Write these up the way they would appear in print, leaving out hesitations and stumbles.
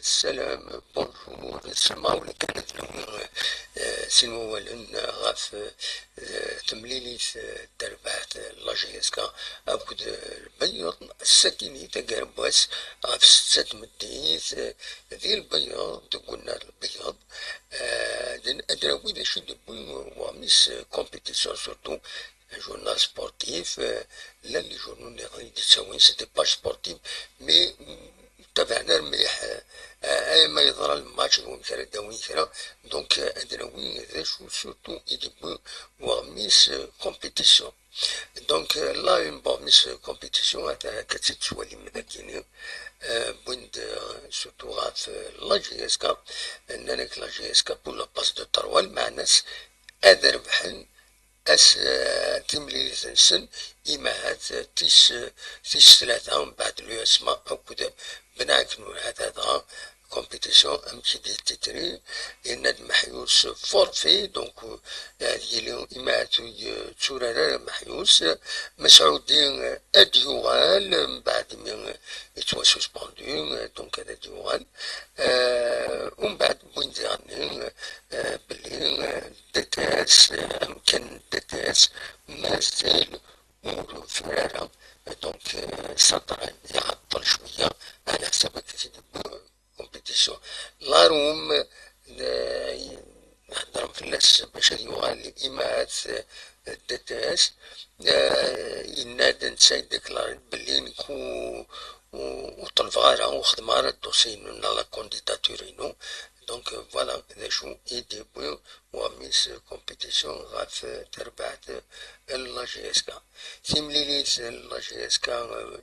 السلام بونجور نسمعو اللي كانت سينو ولن غاف تمليليث تربحت لاجيسكا أبود البيض السكيني تقرباس غاف ستة مديث ذي البيض قلنا البيض دين أدراوي ذا شو دبوي وميس كومبيتيسيون سورتو جورنال سبورتيف لا لي جورنال اللي غادي تساوين سيتي باج سبورتيف مي تابعنا مليح ما يظهر الماتش ومثلا داوي كرا دونك ادراوي ذا شو سورتو يدبو وميس كومبيتيسيون دونك لا بون ميس كومبيتيسيون هذا كتسد سوالي مذاكيني بوند سورتو غاف لا جي اس كا انك لا جي اس كا بو لا باس دو تروال مع ناس هذا ربحن اس تمليل سن إماهات تيس ثلاثة ومن بعد اليو اسما أو كذا بنعكنو هذا كومبيتيسيون أمشي دي تتري إن محيوس فورفي دونك يلي إماهات تورارا محيوس مسعودين أديوال من بعد من يتوا سوسبوندو دونك هذا ديوال ومن بعد بوينزاني بلي دتاس أمكن دتاس مازال وفرارة دونك سطر يعطل شوية على حسب كتير كومبيتيسيون لا روم نهضر في الناس باش يوغال إيماعات دتاس ينادى نتسايد ديكلاري بلي نكو وطلب غارة وخدمارة دوسينو لا كونديداتورينو دونك فوالا هذا شو يديبو وميس كومبيتيسيون غاف تربعت لا جي اس كا ثيمليليت لا جي اس كا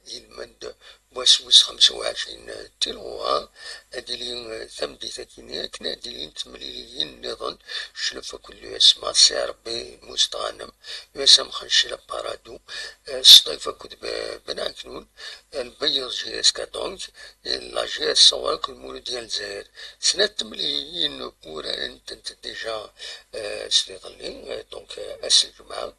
يلمد بوسوس 25 تيلوها اديلين ثمدي ثكيني كنا اديلين تمليليين نظن شلف كل اسما سي ربي مستغنم يسم خنشلا بارادو الصيفة كنت بناكنون البيض جي اس كا دونك لا جي اس صوالك كل مولود ديال الجزائر سنة تمليليين ورا انت ديجا سليطلي دونك اس الجمعة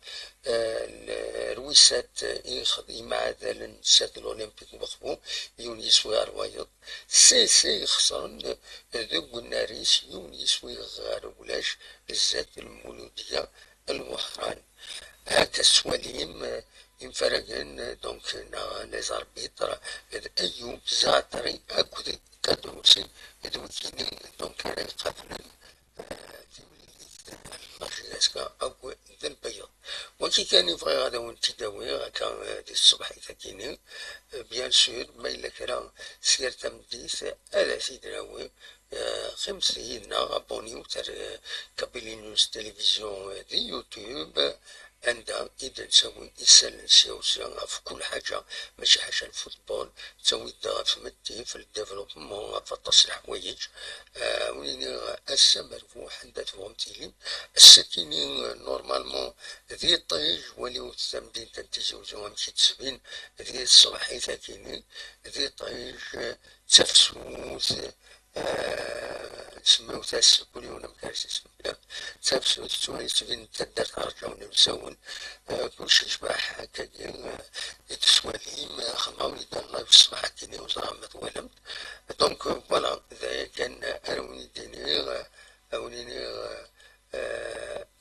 الرويسات يخضي مع ذا السات الأولمبيك وخبو يوني يسوي روايض سي يخسرن ذوق الناريس يوني يسوي غار ولاش الذات المولودية الوحران هكا السواليم ينفرقن دونك نا ليزاربيتر أيوب زعتري أكد كدروسي دوكيني دونك راي قافلن لاشياسكا أو ذا البيض وكي كان يبغي هذا وانت داوي كان دي الصبح يتاكيني بيان سور ما إلا كرا سير تمديث ألا سيدراوي خمسينا أبونيو تر كابيلي نيوز تلفزيون دي يوتيوب عندها إذا تسوي يسال سياسة في كل حاجة ماشي حاجة الفوتبول تسوي في مدي في الديفلوبمون في تصليح حوايج وين أسا مرفوح عندها فهمتيلي السكينين نورمالمون ذي الطيج وليو تمدين تنتزوزو مشي تسبين ذي الصباحي ثاكيني ذي طيج تفسوس سماو تاس كل يوم مكارس اسمه تفسوس تسوي سبين تدر ترجعون مسوون كلشي شباح هكا ديال التسواليم خماوني دار الله في الصباح كيني وزرامت ولمت دونك فوالا ذا كان أروني ديني أونيني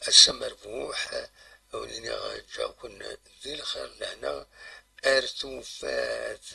السمربوح أونيني جاكن ذي الخير لهنا أرتو فات